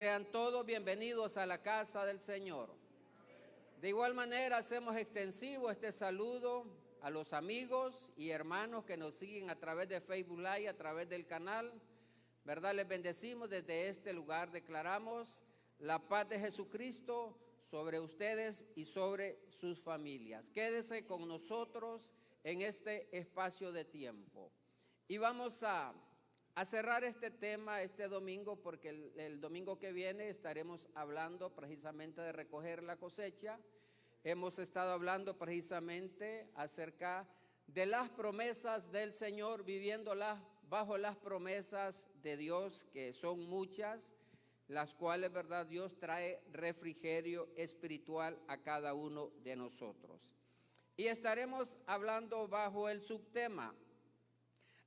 Sean todos bienvenidos a la casa del Señor. De igual manera hacemos extensivo este saludo a los amigos y hermanos que nos siguen a través de Facebook Live, a través del canal. ¿Verdad? Les bendecimos desde este lugar. Declaramos la paz de Jesucristo sobre ustedes y sobre sus familias. Quédese con nosotros en este espacio de tiempo. Y vamos a cerrar este tema este domingo, porque el domingo que viene estaremos hablando precisamente de recoger la cosecha. Hemos estado hablando precisamente acerca de las promesas del Señor, viviéndolas bajo las promesas de Dios, que son muchas, las cuales, verdad, Dios trae refrigerio espiritual a cada uno de nosotros. Y estaremos hablando bajo el subtema: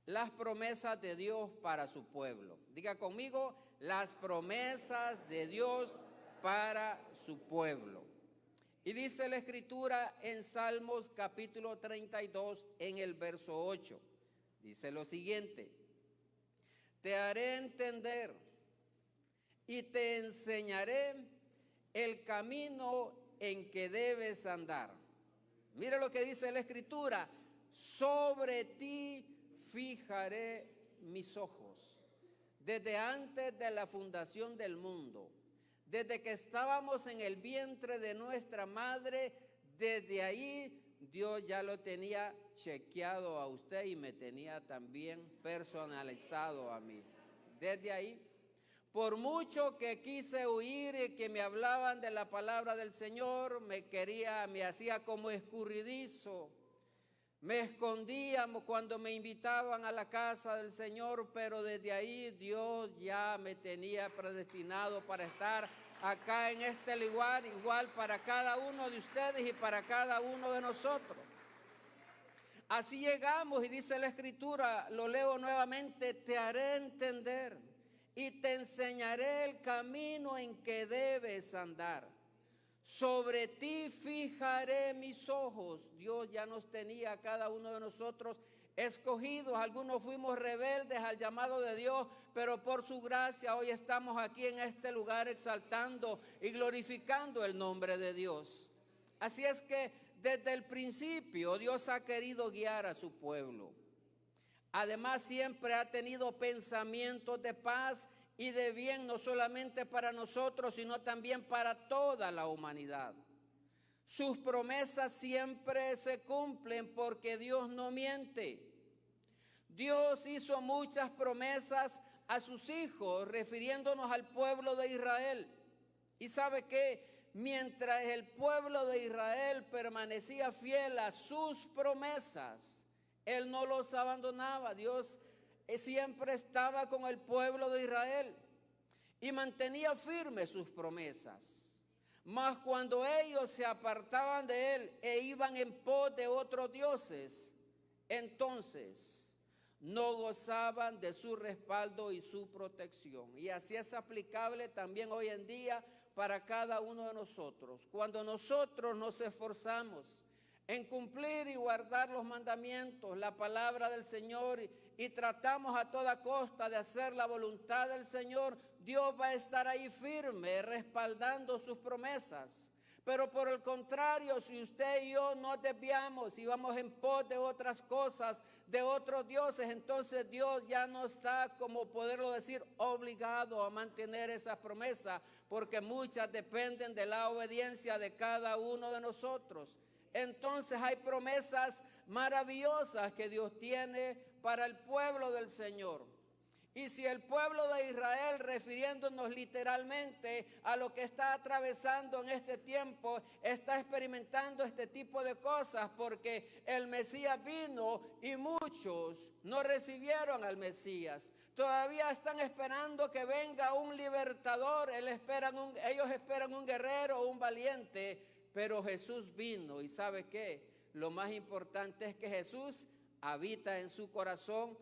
las promesas de Dios para su pueblo. Diga conmigo: las promesas de Dios para su pueblo. Y dice la Escritura en Salmos capítulo 32 en el verso 8. Dice lo siguiente: te haré entender y te enseñaré el camino en que debes andar. Mira lo que dice la Escritura: sobre ti fijaré mis ojos. Desde antes de la fundación del mundo, desde que estábamos en el vientre de nuestra madre, desde ahí Dios ya lo tenía chequeado a usted y me tenía también personalizado a mí. Desde ahí, por mucho que quise huir y que me hablaban de la palabra del Señor, me hacía como escurridizo. Me escondía cuando me invitaban a la casa del Señor, pero desde ahí Dios ya me tenía predestinado para estar acá en este lugar, igual para cada uno de ustedes y para cada uno de nosotros. Así llegamos y dice la Escritura, lo leo nuevamente: te haré entender y te enseñaré el camino en que debes andar. Sobre ti fijaré mis ojos. Dios ya nos tenía a cada uno de nosotros escogidos. Algunos fuimos rebeldes al llamado de Dios, pero por su gracia hoy estamos aquí en este lugar exaltando y glorificando el nombre de Dios. Así es que desde el principio Dios ha querido guiar a su pueblo. Además, siempre ha tenido pensamientos de paz y de bien, no solamente para nosotros, sino también para toda la humanidad. Sus promesas siempre se cumplen porque Dios no miente. Dios hizo muchas promesas a sus hijos, refiriéndonos al pueblo de Israel. Y sabe que mientras el pueblo de Israel permanecía fiel a sus promesas, Él no los abandonaba. Dios siempre estaba con el pueblo de Israel y mantenía firmes sus promesas. Mas cuando ellos se apartaban de Él e iban en pos de otros dioses, entonces no gozaban de su respaldo y su protección. Y así es aplicable también hoy en día para cada uno de nosotros. Cuando nosotros nos esforzamos en cumplir y guardar los mandamientos, la palabra del Señor, y tratamos a toda costa de hacer la voluntad del Señor, Dios va a estar ahí firme, respaldando sus promesas. Pero por el contrario, si usted y yo nos desviamos y vamos en pos de otras cosas, de otros dioses, entonces Dios ya no está, como poderlo decir, obligado a mantener esas promesas, porque muchas dependen de la obediencia de cada uno de nosotros. Entonces hay promesas maravillosas que Dios tiene para el pueblo del Señor. Y si el pueblo de Israel, refiriéndonos literalmente a lo que está atravesando en este tiempo, está experimentando este tipo de cosas porque el Mesías vino y muchos no recibieron al Mesías. Todavía están esperando que venga un libertador. Ellos esperan un guerrero, un valiente. Pero Jesús vino, y ¿sabe qué? Lo más importante es que Jesús habita en su corazón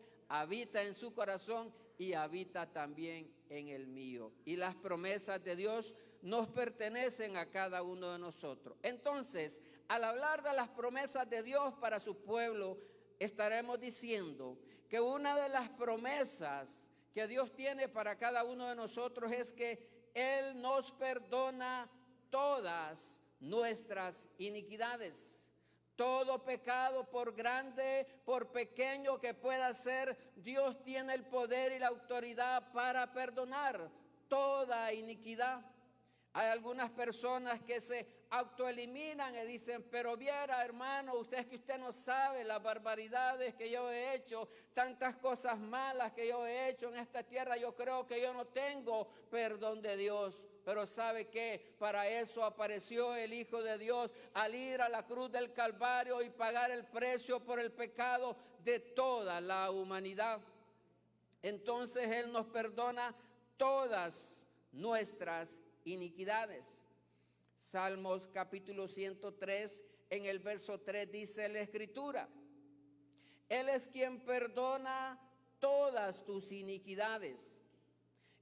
y habita también en el mío. Y las promesas de Dios nos pertenecen a cada uno de nosotros. Entonces, al hablar de las promesas de Dios para su pueblo, estaremos diciendo que una de las promesas que Dios tiene para cada uno de nosotros es que Él nos perdona todas nuestras iniquidades. Todo pecado, por grande, por pequeño que pueda ser, Dios tiene el poder y la autoridad para perdonar toda iniquidad. Hay algunas personas que se autoeliminan y dicen, pero viera, hermano, usted no sabe las barbaridades que yo he hecho, tantas cosas malas que yo he hecho en esta tierra, yo creo que yo no tengo perdón de Dios. Pero ¿sabe qué? Para eso apareció el Hijo de Dios al ir a la cruz del Calvario y pagar el precio por el pecado de toda la humanidad. Entonces Él nos perdona todas nuestras iniquidades. Salmos capítulo 103, en el verso 3 dice la Escritura: Él es quien perdona todas tus iniquidades.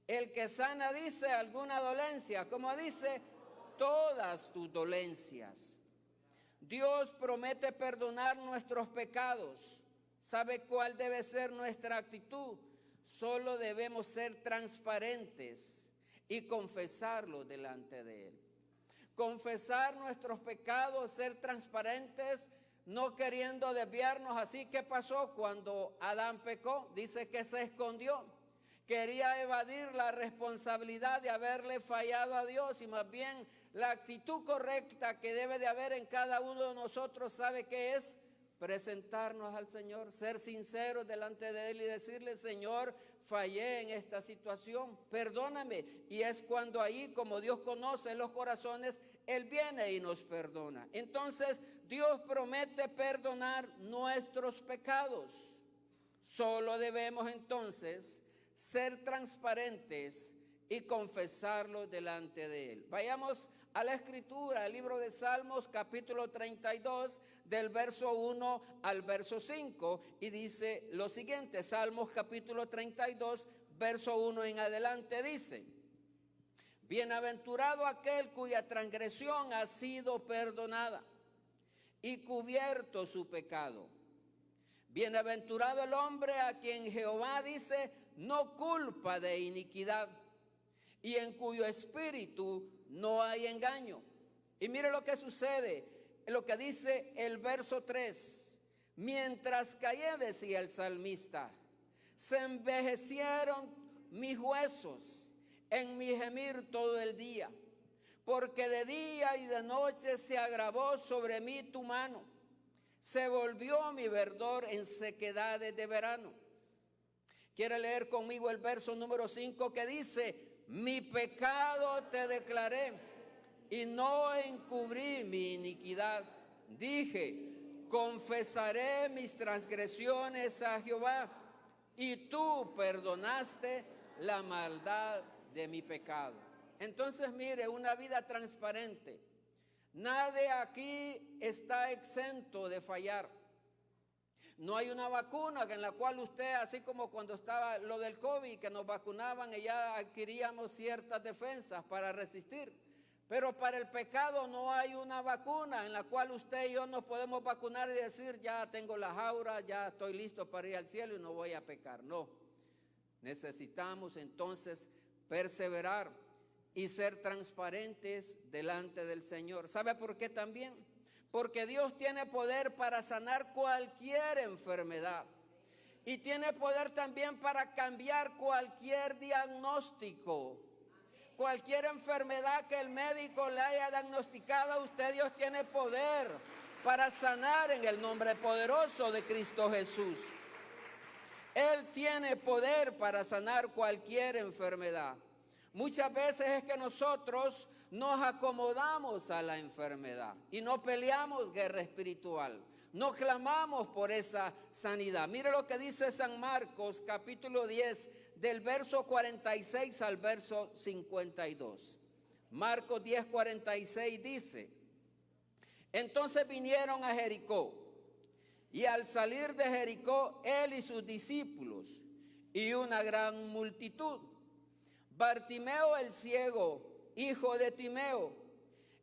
El que sana, dice, alguna dolencia, como dice, todas tus dolencias. Dios promete perdonar nuestros pecados. ¿Sabe cuál debe ser nuestra actitud? Solo debemos ser transparentes y confesarlo delante de Él. Confesar nuestros pecados, ser transparentes, no queriendo desviarnos. Así que pasó cuando Adán pecó, dice que se escondió. Quería evadir la responsabilidad de haberle fallado a Dios, y más bien la actitud correcta que debe de haber en cada uno de nosotros, ¿sabe qué es? Presentarnos al Señor, ser sinceros delante de Él y decirle: Señor, fallé en esta situación, perdóname. Y es cuando ahí, como Dios conoce los corazones, Él viene y nos perdona. Entonces Dios promete perdonar nuestros pecados. Solo debemos entonces ser transparentes y confesarlo delante de Él. Vayamos a la Escritura, al libro de Salmos, capítulo 32, del verso 1 al verso 5, y dice lo siguiente. Salmos capítulo 32, verso 1 en adelante, dice: Bienaventurado aquel cuya transgresión ha sido perdonada y cubierto su pecado. Bienaventurado el hombre a quien Jehová, dice, no culpa de iniquidad, y en cuyo espíritu no hay engaño. Y mire lo que sucede, lo que dice el verso 3. Mientras callé, decía el salmista, se envejecieron mis huesos en mi gemir todo el día, porque de día y de noche se agravó sobre mí tu mano. Se volvió mi verdor en sequedades de verano. Quiere leer conmigo el verso número 5 que dice: mi pecado te declaré y no encubrí mi iniquidad. Dije: confesaré mis transgresiones a Jehová, y tú perdonaste la maldad de mi pecado. Entonces mire, una vida transparente. Nadie aquí está exento de fallar. No hay una vacuna en la cual usted, así como cuando estaba lo del COVID, que nos vacunaban y ya adquiríamos ciertas defensas para resistir. Pero para el pecado no hay una vacuna en la cual usted y yo nos podemos vacunar y decir: ya tengo la jaula, ya estoy listo para ir al cielo y no voy a pecar. No, necesitamos entonces perseverar y ser transparentes delante del Señor. ¿Sabe por qué también? Porque Dios tiene poder para sanar cualquier enfermedad. Y tiene poder también para cambiar cualquier diagnóstico. Cualquier enfermedad que el médico le haya diagnosticado a usted, Dios tiene poder para sanar en el nombre poderoso de Cristo Jesús. Él tiene poder para sanar cualquier enfermedad. Muchas veces es que nosotros nos acomodamos a la enfermedad y no peleamos guerra espiritual, no clamamos por esa sanidad. Mire lo que dice San Marcos capítulo 10 del verso 46 al verso 52. Marcos 10:46 dice: entonces vinieron a Jericó, y al salir de Jericó él y sus discípulos y una gran multitud, Bartimeo el ciego, hijo de Timeo,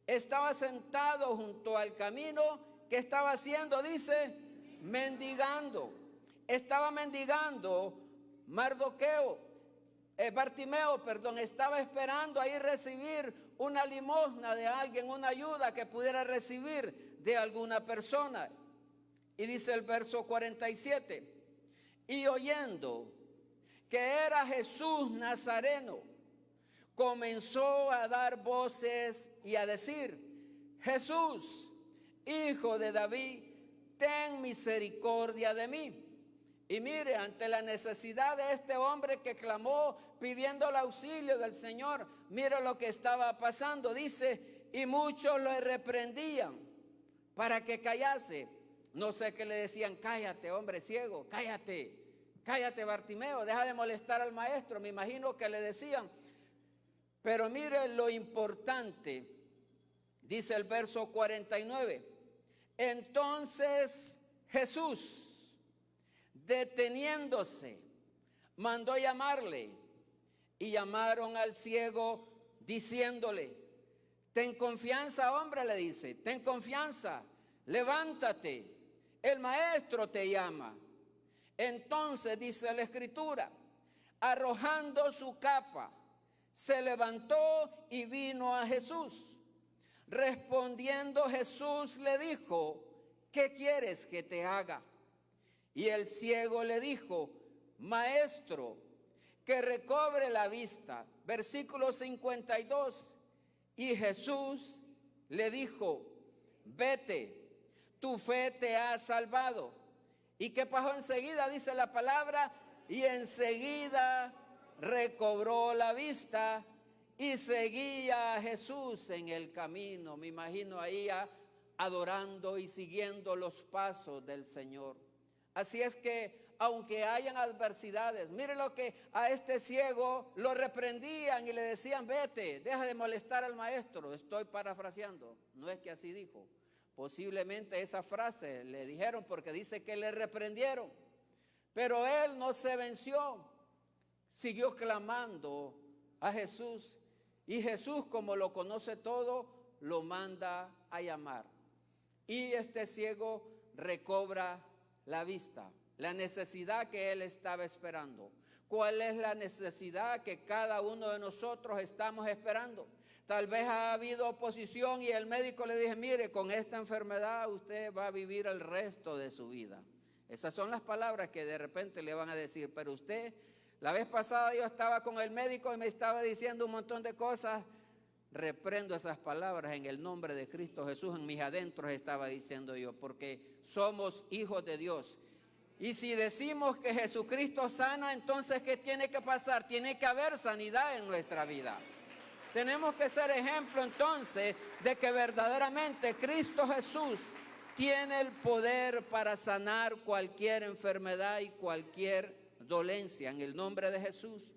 estaba sentado junto al camino. ¿Qué estaba haciendo? Dice, mendigando. Estaba mendigando. Mardoqueo, Bartimeo, estaba esperando ahí recibir una limosna de alguien, una ayuda que pudiera recibir de alguna persona. Y dice el verso 47, y oyendo que era Jesús Nazareno, comenzó a dar voces y a decir: Jesús, hijo de David, ten misericordia de mí. Y mire, ante la necesidad de este hombre que clamó pidiendo el auxilio del Señor, mire lo que estaba pasando. Dice, y muchos le reprendían para que callase. No sé qué le decían: cállate, hombre ciego, cállate, cállate, Bartimeo, deja de molestar al maestro. Me imagino que le decían. Pero mire lo importante, dice el verso 49. Entonces Jesús, deteniéndose, mandó llamarle, y llamaron al ciego diciéndole: ten confianza, hombre, le dice, ten confianza, levántate, el maestro te llama. Entonces dice la escritura, arrojando su capa, se levantó y vino a Jesús. Respondiendo Jesús le dijo: ¿qué quieres que te haga? Y el ciego le dijo: maestro, que recobre la vista. Versículo 52. Y Jesús le dijo: vete, tu fe te ha salvado. ¿Y qué pasó enseguida? Dice la palabra, y enseguida recobró la vista y seguía a Jesús en el camino. Me imagino ahí adorando y siguiendo los pasos del Señor. Así es que aunque hayan adversidades, mire lo que a este ciego lo reprendían y le decían: vete, deja de molestar al maestro. Estoy parafraseando, no es que así dijo. Posiblemente esa frase le dijeron porque dice que le reprendieron. Pero él no se venció, siguió clamando a Jesús. Y Jesús, como lo conoce todo, lo manda a llamar. Y este ciego recobra la vista, la necesidad que él estaba esperando. ¿Cuál es la necesidad que cada uno de nosotros estamos esperando? Tal vez ha habido oposición y el médico le dice: mire, con esta enfermedad usted va a vivir el resto de su vida. Esas son las palabras que de repente le van a decir. Pero usted, la vez pasada yo estaba con el médico y me estaba diciendo un montón de cosas. Reprendo esas palabras en el nombre de Cristo Jesús. En mis adentros estaba diciendo yo, porque somos hijos de Dios. Y si decimos que Jesucristo sana, entonces ¿qué tiene que pasar? Tiene que haber sanidad en nuestra vida. Tenemos que ser ejemplo entonces de que verdaderamente Cristo Jesús tiene el poder para sanar cualquier enfermedad y cualquier dolencia en el nombre de Jesús.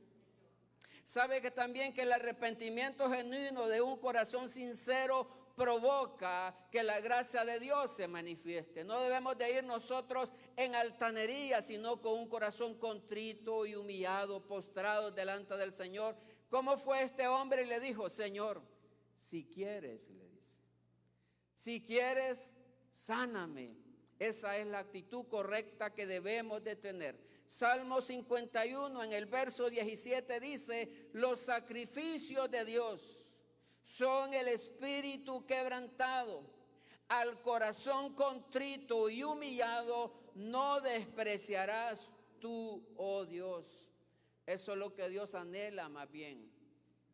Sabe que también que el arrepentimiento genuino de un corazón sincero provoca que la gracia de Dios se manifieste. No debemos de ir nosotros en altanería, sino con un corazón contrito y humillado, postrado delante del Señor. ¿Cómo fue este hombre? Y le dijo: Señor, si quieres, le dice, si quieres, sáname. Esa es la actitud correcta que debemos de tener. Salmo 51 en el verso 17 dice: los sacrificios de Dios son el espíritu quebrantado, al corazón contrito y humillado no despreciarás tú, oh Dios. Eso es lo que Dios anhela más bien,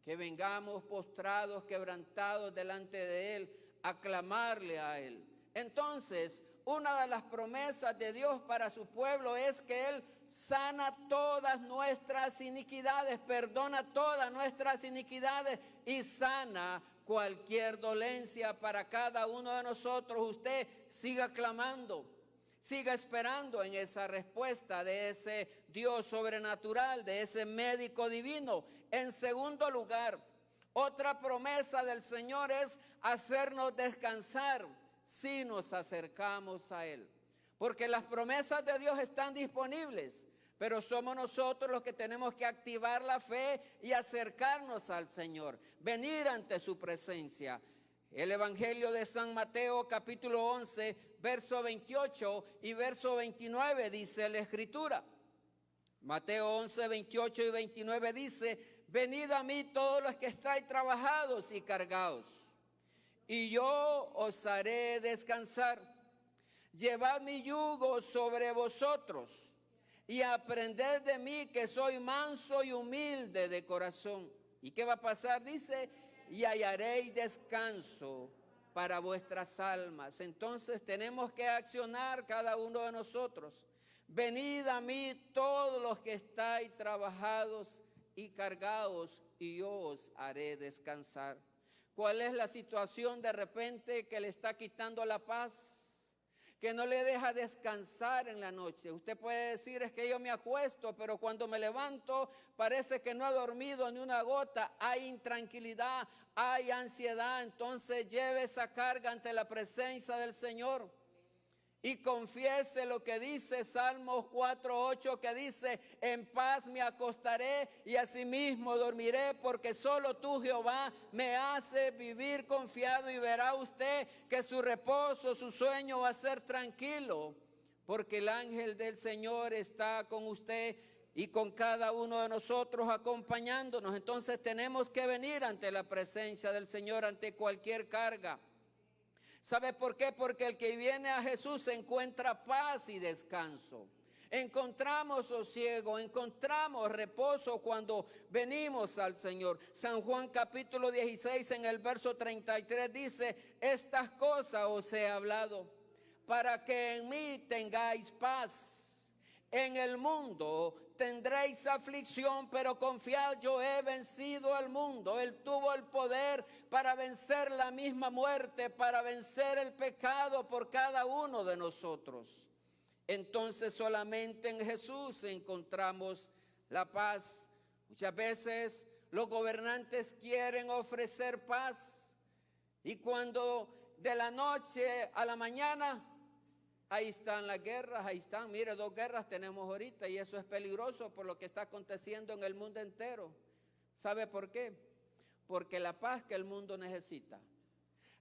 que vengamos postrados, quebrantados delante de Él, a clamarle a Él. Entonces, una de las promesas de Dios para su pueblo es que Él sana todas nuestras iniquidades, perdona todas nuestras iniquidades y sana cualquier dolencia para cada uno de nosotros. Usted siga clamando, siga esperando en esa respuesta de ese Dios sobrenatural, de ese médico divino. En segundo lugar, otra promesa del Señor es hacernos descansar si nos acercamos a Él. Porque las promesas de Dios están disponibles, pero somos nosotros los que tenemos que activar la fe y acercarnos al Señor, venir ante su presencia. El Evangelio de San Mateo, capítulo 11, verso 28 y verso 29, dice la Escritura: Mateo 11, 28 y 29 dice: venid a mí todos los que estáis trabajados y cargados, y yo os haré descansar. Llevad mi yugo sobre vosotros y aprended de mí, que soy manso y humilde de corazón. ¿Y qué va a pasar? Dice: y hallaréis descanso para vuestras almas. Entonces tenemos que accionar cada uno de nosotros. Venid a mí todos los que estáis trabajados y cargados, y yo os haré descansar. ¿Cuál es la situación de repente que le está quitando la paz? Que no le deja descansar en la noche. Usted puede decir: es que yo me acuesto, pero cuando me levanto parece que no he dormido ni una gota. Hay intranquilidad, hay ansiedad. Entonces lleve esa carga ante la presencia del Señor y confiese lo que dice Salmos 4:8, que dice: en paz me acostaré y asimismo dormiré, porque solo tú, Jehová, me hace vivir confiado. Y verá usted que su reposo, su sueño va a ser tranquilo, porque el ángel del Señor está con usted y con cada uno de nosotros acompañándonos. Entonces tenemos que venir ante la presencia del Señor ante cualquier carga. ¿Sabe por qué? Porque el que viene a Jesús encuentra paz y descanso. Encontramos sosiego, encontramos reposo cuando venimos al Señor. San Juan capítulo 16 en el verso 33 dice: estas cosas os he hablado para que en mí tengáis paz. En el mundo tendréis aflicción, pero confiad, yo he vencido al mundo. Él tuvo el poder para vencer la misma muerte, para vencer el pecado por cada uno de nosotros. Entonces solamente en Jesús encontramos la paz. Muchas veces los gobernantes quieren ofrecer paz, y cuando de la noche a la mañana, ahí están las guerras, ahí están. Mire, 2 guerras tenemos ahorita, y eso es peligroso por lo que está aconteciendo en el mundo entero. ¿Sabe por qué? Porque la paz que el mundo necesita,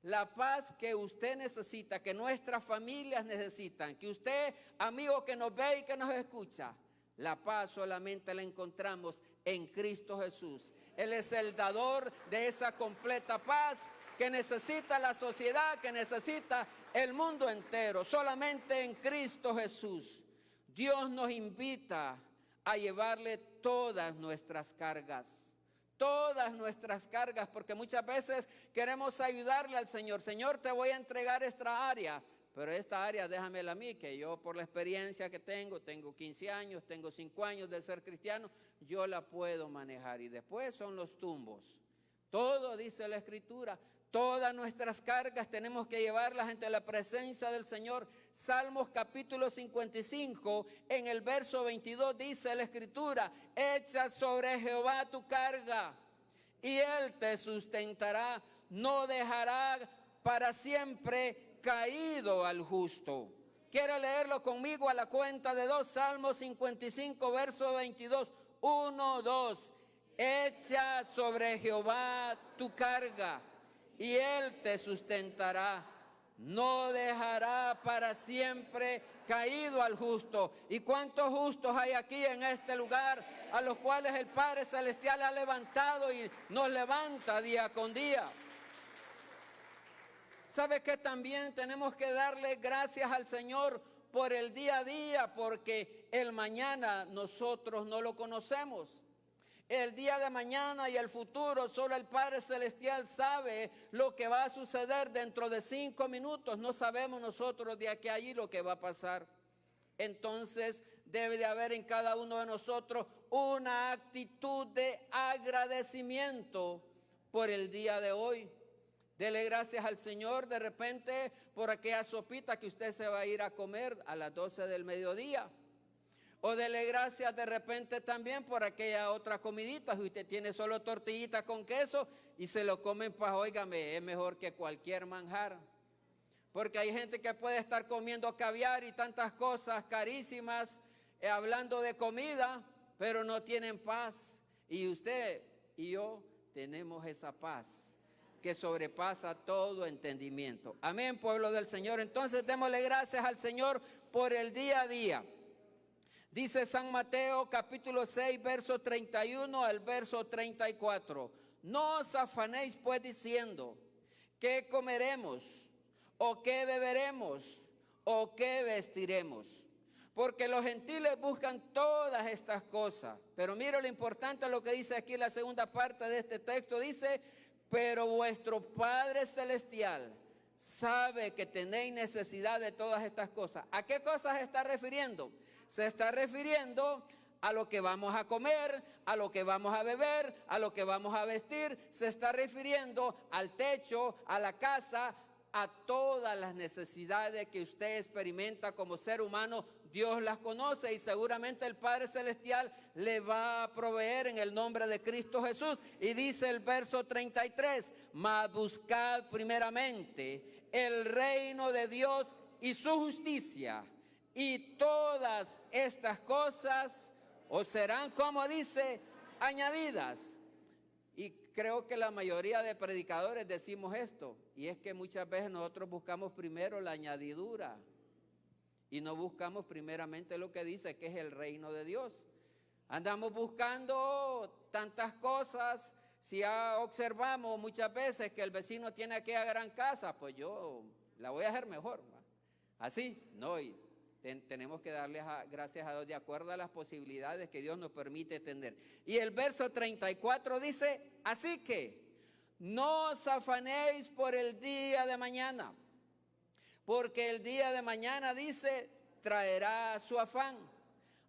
la paz que usted necesita, que nuestras familias necesitan, que usted, amigo que nos ve y que nos escucha, la paz solamente la encontramos en Cristo Jesús. Él es el dador de esa completa paz que necesita la sociedad, que necesita el mundo entero. Solamente en Cristo Jesús. Dios nos invita a llevarle todas nuestras cargas. Todas nuestras cargas, porque muchas veces queremos ayudarle al Señor. Señor, te voy a entregar esta área, pero esta área déjamela a mí, que yo, por la experiencia que tengo 15 años, tengo 5 años de ser cristiano, yo la puedo manejar. Y después son los tumbos. Todo dice la Escritura. Todas nuestras cargas tenemos que llevarlas ante la presencia del Señor. Salmos capítulo 55, en el verso 22 dice la Escritura: echa sobre Jehová tu carga y Él te sustentará. No dejará para siempre caído al justo. ¿Quiere leerlo conmigo a la cuenta de 2? Salmos 55, verso 22. 1, 2. Echa sobre Jehová tu carga y Él te sustentará. No dejará para siempre caído al justo. ¿Y cuántos justos hay aquí en este lugar, a los cuales el Padre Celestial ha levantado y nos levanta día con día? ¿Sabe que también tenemos que darle gracias al Señor por el día a día? Porque el mañana nosotros no lo conocemos. El día de mañana y el futuro, solo el Padre Celestial sabe lo que va a suceder dentro de 5 minutos. No sabemos nosotros de aquí a allí lo que va a pasar. Entonces debe de haber en cada uno de nosotros una actitud de agradecimiento por el día de hoy. Dele gracias al Señor de repente por aquella sopita que usted se va a ir a comer a las 12 del mediodía. O dele gracias de repente también por aquella otra comidita. Si usted tiene solo tortillita con queso y se lo comen, pues óigame, es mejor que cualquier manjar. Porque hay gente que puede estar comiendo caviar y tantas cosas carísimas, hablando de comida, pero no tienen paz. Y usted y yo tenemos esa paz que sobrepasa todo entendimiento. Amén, pueblo del Señor. Entonces démosle gracias al Señor por el día a día. Dice San Mateo capítulo 6, verso 31 al verso 34. No os afanéis pues diciendo, ¿qué comeremos? ¿O qué beberemos? ¿O qué vestiremos? Porque los gentiles buscan todas estas cosas. Pero mira lo importante, lo que dice aquí la segunda parte de este texto. Dice, pero vuestro Padre Celestial sabe que tenéis necesidad de todas estas cosas. ¿A qué cosas se está refiriendo? Se está refiriendo a lo que vamos a comer, a lo que vamos a beber, a lo que vamos a vestir. Se está refiriendo al techo, a la casa, a todas las necesidades que usted experimenta como ser humano. Dios las conoce y seguramente el Padre Celestial le va a proveer en el nombre de Cristo Jesús. Y dice el verso 33, mas buscad primeramente el reino de Dios y su justicia, y todas estas cosas os serán, como dice, añadidas. Y creo que la mayoría de predicadores decimos esto, y es que muchas veces nosotros buscamos primero la añadidura y no buscamos primeramente lo que dice que es el reino de Dios. Andamos buscando tantas cosas. Si ya observamos muchas veces que el vecino tiene aquella gran casa, pues yo la voy a hacer mejor, ¿va? Así, no, y tenemos que darle gracias a Dios de acuerdo a las posibilidades que Dios nos permite tener. Y el verso 34 dice, así que no os afanéis por el día de mañana, porque el día de mañana, dice, traerá su afán.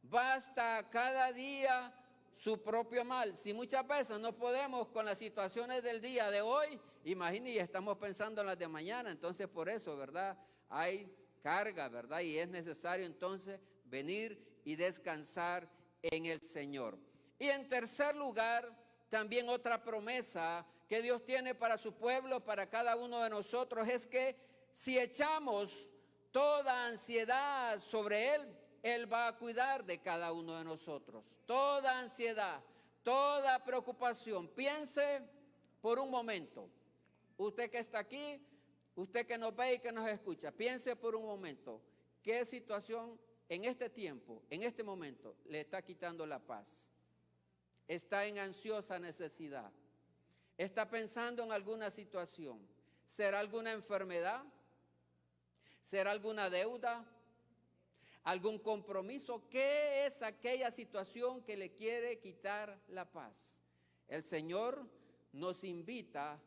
Basta cada día su propio mal. Si muchas veces no podemos con las situaciones del día de hoy, imagínense, estamos pensando en las de mañana. Entonces por eso, ¿verdad? Hay carga, ¿verdad? Y es necesario entonces venir y descansar en el Señor. Y en tercer lugar, también otra promesa que Dios tiene para su pueblo, para cada uno de nosotros, es que si echamos toda ansiedad sobre Él, Él va a cuidar de cada uno de nosotros. Toda ansiedad, toda preocupación. Piense por un momento, usted que está aquí, usted que nos ve y que nos escucha, piense por un momento, ¿qué situación en este tiempo, en este momento, le está quitando la paz? Está en ansiosa necesidad, está pensando en alguna situación. ¿Será alguna enfermedad? ¿Será alguna deuda? ¿Algún compromiso? ¿Qué es aquella situación que le quiere quitar la paz? El Señor nos invita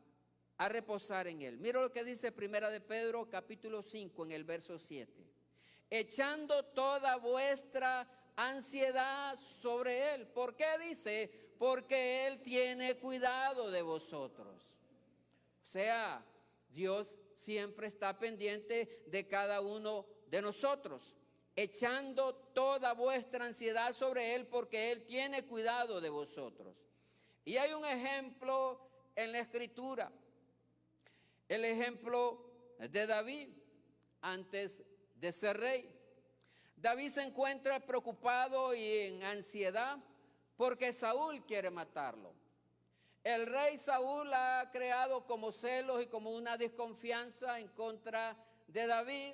a reposar en Él. Mira lo que dice Primera de Pedro capítulo 5 en el verso 7. Echando toda vuestra ansiedad sobre Él. ¿Por qué dice? Porque Él tiene cuidado de vosotros. O sea, Dios siempre está pendiente de cada uno de nosotros. Echando toda vuestra ansiedad sobre Él porque Él tiene cuidado de vosotros. Y hay un ejemplo en la Escritura. El ejemplo de David antes de ser rey. David se encuentra preocupado y en ansiedad porque Saúl quiere matarlo. El rey Saúl ha creado como celos y como una desconfianza en contra de David.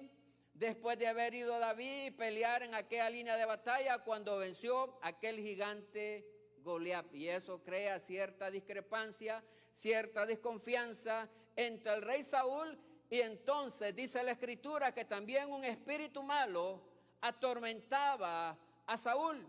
Después de haber ido David y pelear en aquella línea de batalla cuando venció aquel gigante Goliat. Y eso crea cierta discrepancia, cierta desconfianza entre el rey Saúl, y entonces dice la Escritura que también un espíritu malo atormentaba a Saúl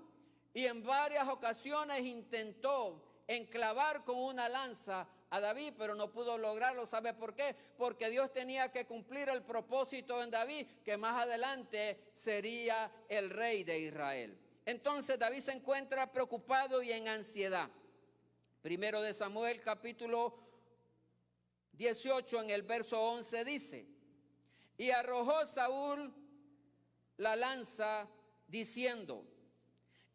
y en varias ocasiones intentó enclavar con una lanza a David, pero no pudo lograrlo. ¿Sabe por qué? Porque Dios tenía que cumplir el propósito en David, que más adelante sería el rey de Israel. Entonces David se encuentra preocupado y en ansiedad. Primero de Samuel capítulo 18 en el verso 11 dice: y arrojó Saúl la lanza diciendo: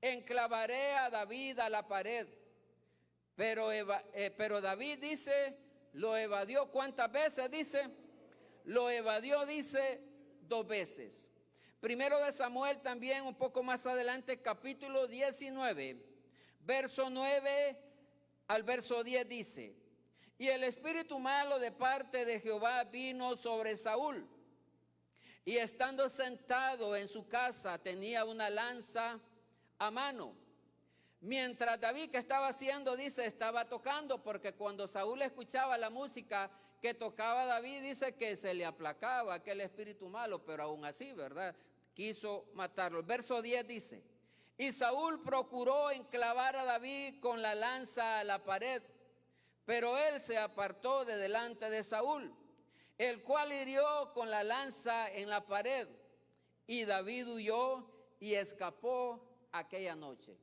enclavaré a David a la pared. Pero David dice, lo evadió. ¿Cuántas veces dice? Lo evadió, dice, 2 veces. Primero de Samuel también un poco más adelante, capítulo 19, verso 9 al verso 10 dice: y el espíritu malo de parte de Jehová vino sobre Saúl, y estando sentado en su casa tenía una lanza a mano. Mientras David, ¿qué estaba haciendo? Dice, estaba tocando, porque cuando Saúl escuchaba la música que tocaba David, dice que se le aplacaba aquel espíritu malo, pero aún así, ¿verdad? Quiso matarlo. El verso 10 dice, y Saúl procuró enclavar a David con la lanza a la pared, pero él se apartó de delante de Saúl, el cual hirió con la lanza en la pared, y David huyó y escapó aquella noche.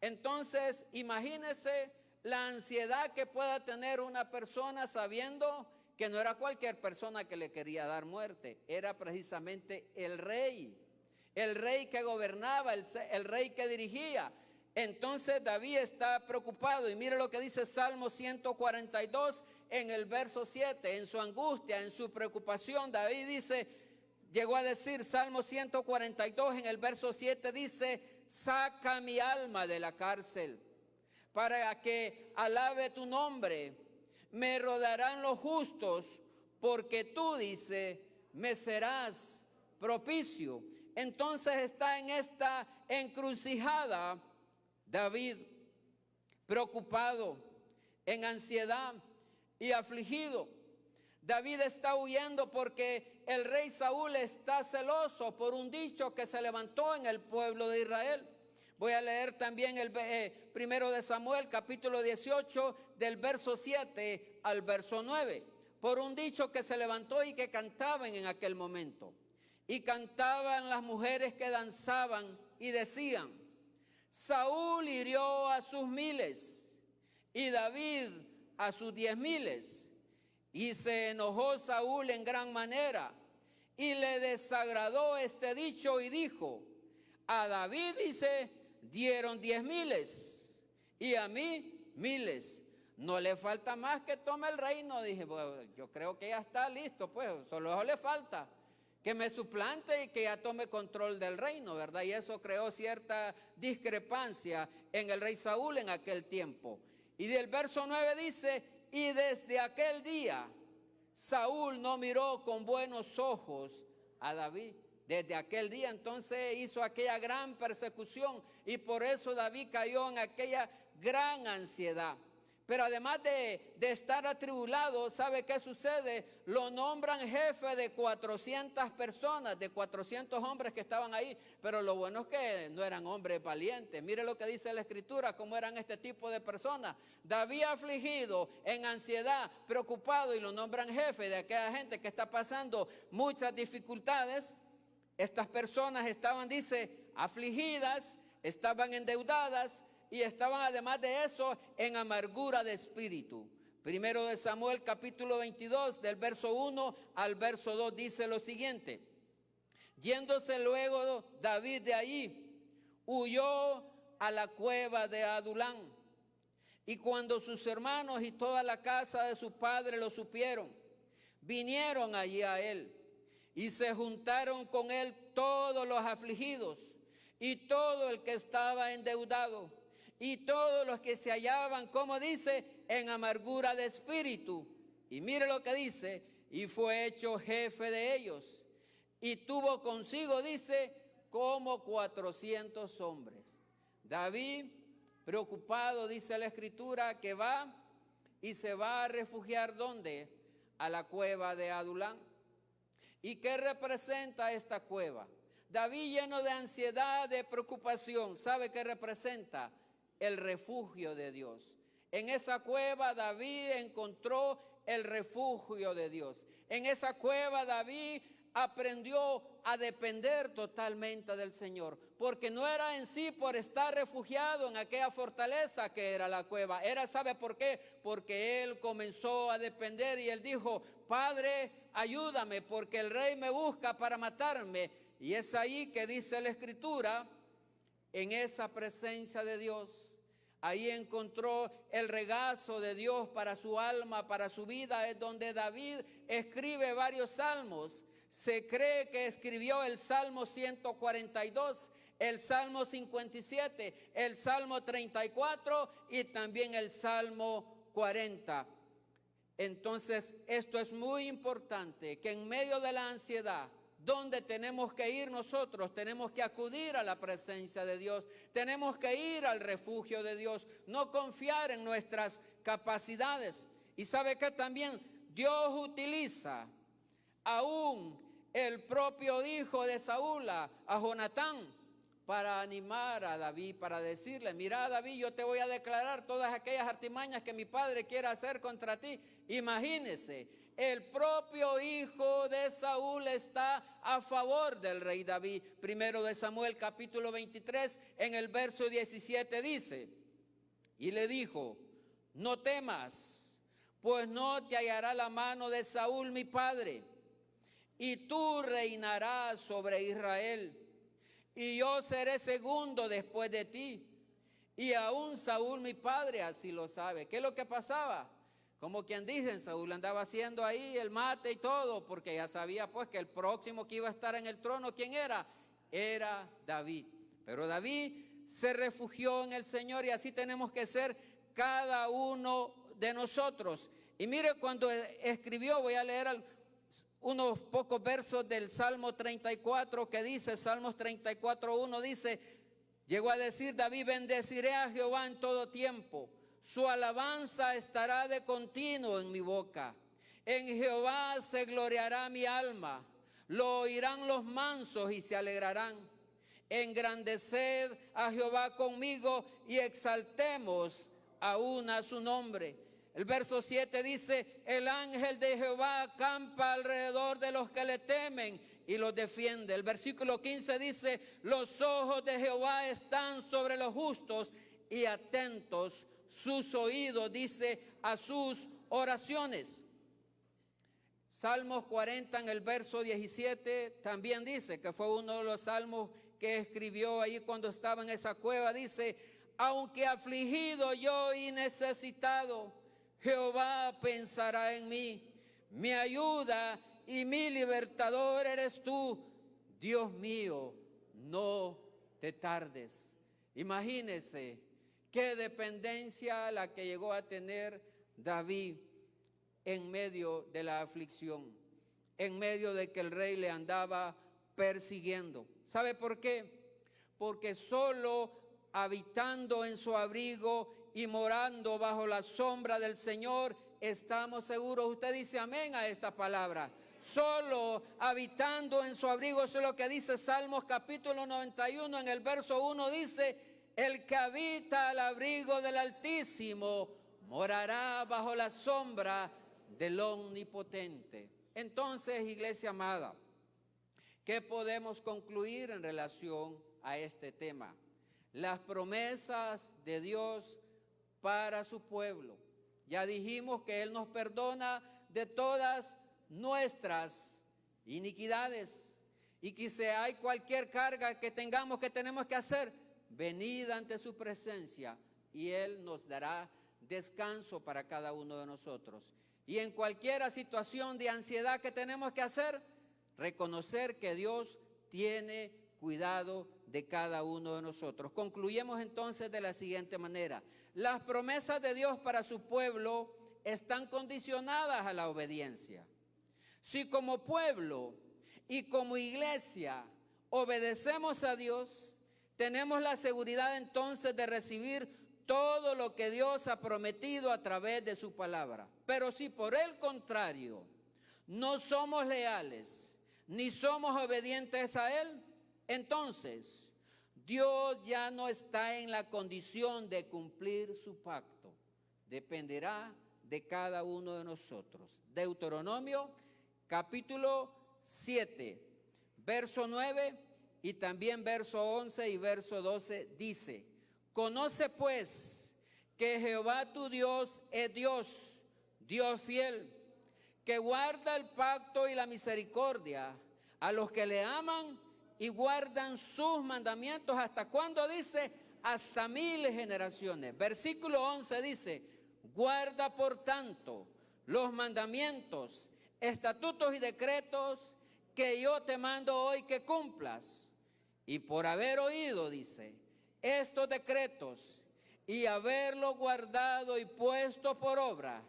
Entonces, imagínese la ansiedad que pueda tener una persona sabiendo que no era cualquier persona que le quería dar muerte, era precisamente el rey que gobernaba, el rey que dirigía. Entonces David está preocupado y mire lo que dice Salmo 142 en el verso 7, en su angustia, en su preocupación, David dice, llegó a decir, Salmo 142 en el verso 7 dice, saca mi alma de la cárcel para que alabe tu nombre. Me rodearán los justos porque tú, dice, me serás propicio. Entonces está en esta encrucijada David, preocupado, en ansiedad y afligido. David está huyendo porque el rey Saúl está celoso por un dicho que se levantó en el pueblo de Israel. Voy a leer también el primero de Samuel, capítulo 18, del verso 7 al verso 9. Por un dicho que se levantó y que cantaban en aquel momento. Y cantaban las mujeres que danzaban y decían, Saúl hirió a sus 1000 y David a sus 10,000. Y se enojó Saúl en gran manera y le desagradó este dicho y dijo, a David, dice, dieron 10,000 y a mí 1000. No le falta más que tome el reino. Dije, bueno, yo creo que ya está listo, pues solo le falta que me suplante y que ya tome control del reino, ¿verdad? Y eso creó cierta discrepancia en el rey Saúl en aquel tiempo. Y del verso 9 dice, y desde aquel día Saúl no miró con buenos ojos a David. Desde aquel día entonces hizo aquella gran persecución y por eso David cayó en aquella gran ansiedad. Pero además de estar atribulado, ¿sabe qué sucede? Lo nombran jefe de 400 personas, de 400 hombres que estaban ahí. Pero lo bueno es que no eran hombres valientes. Mire lo que dice la Escritura, cómo eran este tipo de personas. David afligido, en ansiedad, preocupado, y lo nombran jefe de aquella gente que está pasando muchas dificultades. Estas personas estaban, dice, afligidas, estaban endeudadas, y estaban además de eso en amargura de espíritu. Primero de Samuel capítulo 22 del verso 1 al verso 2 dice lo siguiente. Yéndose luego David de allí, huyó a la cueva de Adulán. Y cuando sus hermanos y toda la casa de su padre lo supieron, vinieron allí a él y se juntaron con él todos los afligidos y todo el que estaba endeudado. Y todos los que se hallaban, como dice, en amargura de espíritu. Y mire lo que dice, y fue hecho jefe de ellos. Y tuvo consigo, dice, como 400 hombres. David, preocupado, dice la Escritura, que va y se va a refugiar, ¿dónde? A la cueva de Adulán. ¿Y qué representa esta cueva? David, lleno de ansiedad, de preocupación, ¿sabe qué representa? El refugio de Dios. En esa cueva David encontró el refugio de Dios. En esa cueva David aprendió a depender totalmente del Señor, porque no era en sí por estar refugiado en aquella fortaleza que era la cueva. Era, ¿sabe por qué? Porque él comenzó a depender y él dijo, Padre, ayúdame porque el rey me busca para matarme. Y es ahí que dice la Escritura, en esa presencia de Dios, ahí encontró el regazo de Dios para su alma, para su vida. Es donde David escribe varios salmos. Se cree que escribió el Salmo 142, el Salmo 57, el Salmo 34 y también el Salmo 40. Entonces, esto es muy importante, que en medio de la ansiedad, ¿Dónde tenemos que ir nosotros? Tenemos que acudir a la presencia de Dios. Tenemos que ir al refugio de Dios. No confiar en nuestras capacidades. Y sabe que también Dios utiliza aún el propio hijo de Saúl, a Jonatán, para animar a David, para decirle: mira, David, yo te voy a declarar todas aquellas artimañas que mi padre quiera hacer contra ti. Imagínese, el propio hijo de Saúl está a favor del rey David. Primero de Samuel capítulo 23, en el verso 17 dice: y le dijo: no temas, pues no te hallará la mano de Saúl mi padre, y tú reinarás sobre Israel, y yo seré segundo después de ti. Y aún Saúl mi padre así lo sabe. ¿Qué es lo que pasaba? Como quien dicen, Saúl andaba haciendo ahí el mate y todo, porque ya sabía pues que el próximo que iba a estar en el trono, ¿quién era? Era David. Pero David se refugió en el Señor, y así tenemos que ser cada uno de nosotros. Y mire, cuando escribió, voy a leer unos pocos versos del Salmo 34 que dice, Salmos 34:1 dice, llegó a decir David: bendeciré a Jehová en todo tiempo, su alabanza estará de continuo en mi boca. En Jehová se gloriará mi alma, lo oirán los mansos y se alegrarán. Engrandeced a Jehová conmigo y exaltemos aún a su nombre. El verso 7 dice: el ángel de Jehová acampa alrededor de los que le temen y los defiende. El versículo 15 dice: los ojos de Jehová están sobre los justos y atentos sus oídos, dice, a sus oraciones. Salmos 40 en el verso 17 también dice, que fue uno de los salmos que escribió ahí cuando estaba en esa cueva, dice: aunque afligido yo y necesitado, Jehová pensará en mí, mi ayuda y mi libertador eres tú, Dios mío, no te tardes. Imagínese qué dependencia la que llegó a tener David en medio de la aflicción, en medio de que el rey le andaba persiguiendo. ¿Sabe por qué? Porque solo habitando en su abrigo y morando bajo la sombra del Señor estamos seguros. Usted dice amén a esta palabra. Solo habitando en su abrigo, eso es lo que dice Salmos capítulo 91 en el verso 1, dice: el que habita al abrigo del Altísimo morará bajo la sombra del Omnipotente. Entonces, iglesia amada, ¿qué podemos concluir en relación a este tema? Las promesas de Dios para su pueblo. Ya dijimos que Él nos perdona de todas nuestras iniquidades, y que si hay cualquier carga que tengamos, que tenemos que hacer, venid ante su presencia y Él nos dará descanso para cada uno de nosotros. Y en cualquier situación de ansiedad que tenemos que hacer, reconocer que Dios tiene cuidado de cada uno de nosotros. Concluyemos entonces de la siguiente manera: las promesas de Dios para su pueblo están condicionadas a la obediencia. Si como pueblo y como iglesia obedecemos a Dios, tenemos la seguridad entonces de recibir todo lo que Dios ha prometido a través de su palabra. Pero si por el contrario no somos leales ni somos obedientes a Él, entonces Dios ya no está en la condición de cumplir su pacto. Dependerá de cada uno de nosotros. Deuteronomio capítulo 7, verso 9 y también verso 11 y verso 12 dice: conoce pues que Jehová tu Dios es Dios, Dios fiel, que guarda el pacto y la misericordia a los que le aman y guardan sus mandamientos. ¿Hasta cuándo? Dice: hasta 1000 generaciones. Versículo 11 dice: guarda por tanto los mandamientos, estatutos y decretos que yo te mando hoy que cumplas. Y por haber oído, dice, estos decretos y haberlo guardado y puesto por obra,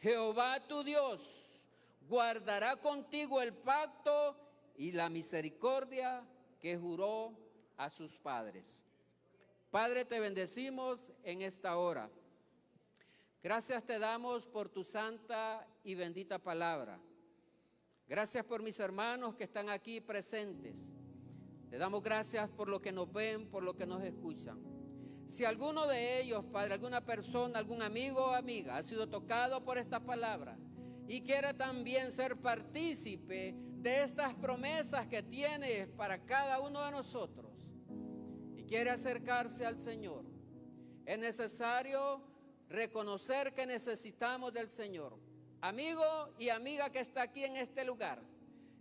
Jehová tu Dios guardará contigo el pacto y la misericordia que juró a sus padres. Padre, te bendecimos en esta hora. Gracias te damos por tu santa y bendita palabra. Gracias por mis hermanos que están aquí presentes. Te damos gracias por lo que nos ven, por lo que nos escuchan. Si alguno de ellos, Padre, alguna persona, algún amigo o amiga ha sido tocado por esta palabra y quiere también ser partícipe de estas promesas que tienes para cada uno de nosotros y quiere acercarse al Señor, es necesario reconocer que necesitamos del Señor. Amigo y amiga que está aquí en este lugar,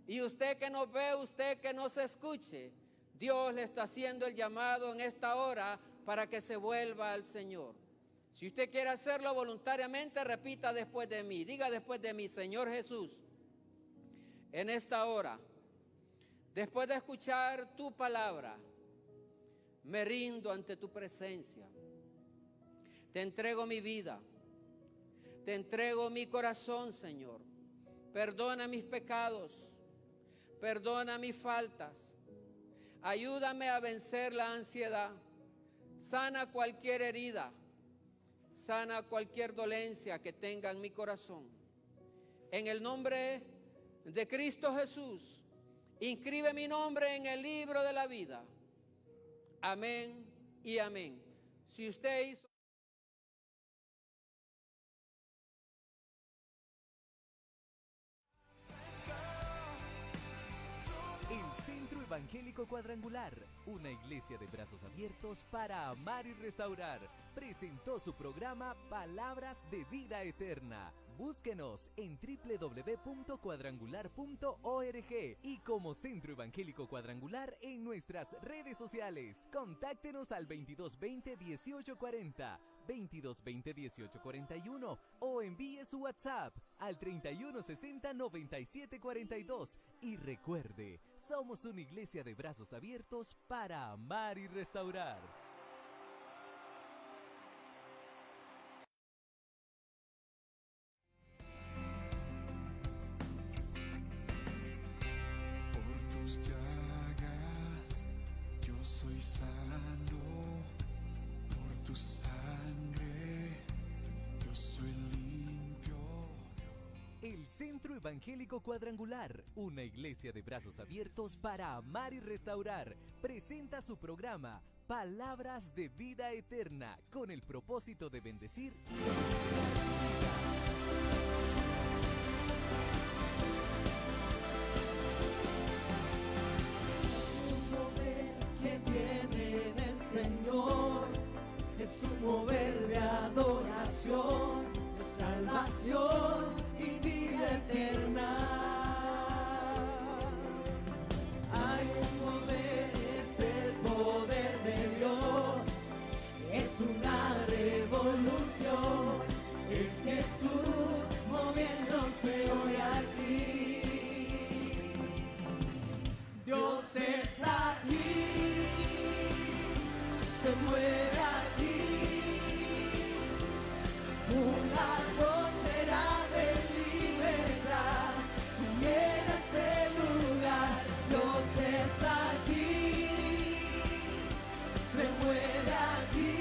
y usted que nos ve, usted que nos escuche, Dios le está haciendo el llamado en esta hora para que se vuelva al Señor. Si usted quiere hacerlo voluntariamente, repita después de mí. Diga después de mí: Señor Jesús, en esta hora, después de escuchar tu palabra, me rindo ante tu presencia. Te entrego mi vida. Te entrego mi corazón, Señor. Perdona mis pecados. Perdona mis faltas. Ayúdame a vencer la ansiedad. Sana cualquier herida. Sana cualquier dolencia que tenga en mi corazón. En el nombre de Cristo Jesús, inscribe mi nombre en el libro de la vida. Amén y amén. Si usted hizo... El Centro Evangélico Cuadrangular, una iglesia de brazos abiertos para amar y restaurar, presentó su programa Palabras de Vida Eterna. Búsquenos en www.cuadrangular.org y como Centro Evangélico Cuadrangular en nuestras redes sociales. Contáctenos al 2220-1840, 2220-1841 o envíe su WhatsApp al 3160-9742. Y recuerde, somos una iglesia de brazos abiertos para amar y restaurar. El Centro Evangélico Cuadrangular, una iglesia de brazos abiertos para amar y restaurar, presenta su programa Palabras de Vida Eterna, con el propósito de bendecir y que viene del Señor, es un mover de adoración, de salvación y vida eterna. Hay un mover, es el poder de Dios, es una revolución, es Jesús moviéndose hoy aquí. Dios está aquí, se mueve aquí, una atmósfera de libertad llena este lugar. Dios está aquí, se mueve aquí,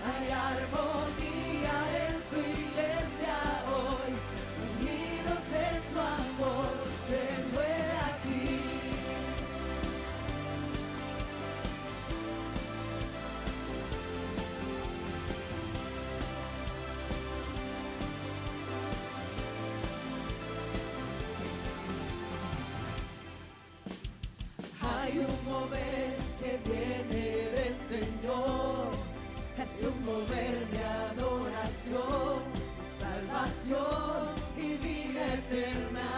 hay armonía en su iglesia hoy, unidos en su amor, se mueve aquí. Hay un mover que viene del Señor, es un mover de adoración, salvación y vida eterna.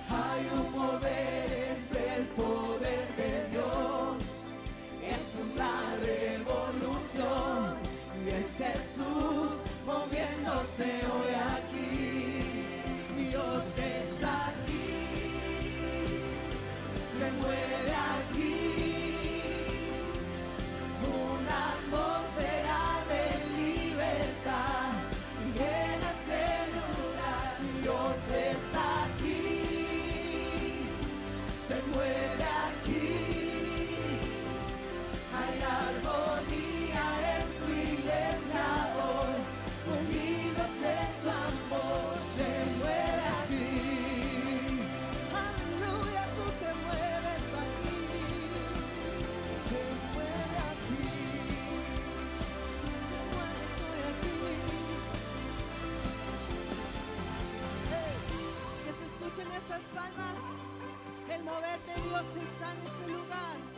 Hay un mover, es el poder de Dios, es una revolución y es Jesús moviéndose hoy aquí. Dios está aquí, se mueve aquí, una atmósfera de libertad Dios está en este lugar.